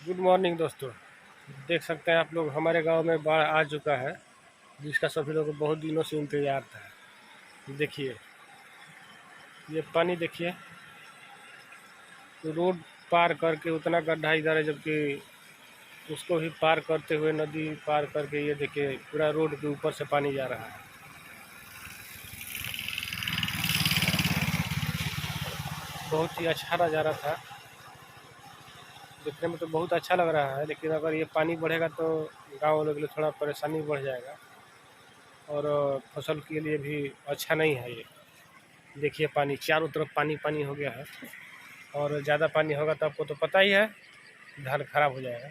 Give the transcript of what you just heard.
Good morning दोस्तों। देख सकते हैं आप लोग, हमारे गांव में बाढ़ आ चुका है, जिसका सभी लोग को बहुत दिनों से इंतजार था। देखिए, ये पानी देखिए, रोड पार करके उतना गड्ढा इधर है, जबकि उसको भी पार करते हुए नदी पार करके ये देखिए पूरा रोड के ऊपर से पानी जा रहा है। बहुत ही अच्छा नज़ारा था, देखने में तो बहुत अच्छा लग रहा है, लेकिन अगर ये पानी बढ़ेगा तो गाँव वालों के लिए थोड़ा परेशानी बढ़ जाएगा और फसल के लिए भी अच्छा नहीं है ये। देखिए, पानी चारों तरफ पानी पानी हो गया है, और ज़्यादा पानी होगा तो आपको तो पता ही है, धान खराब हो जाएगा।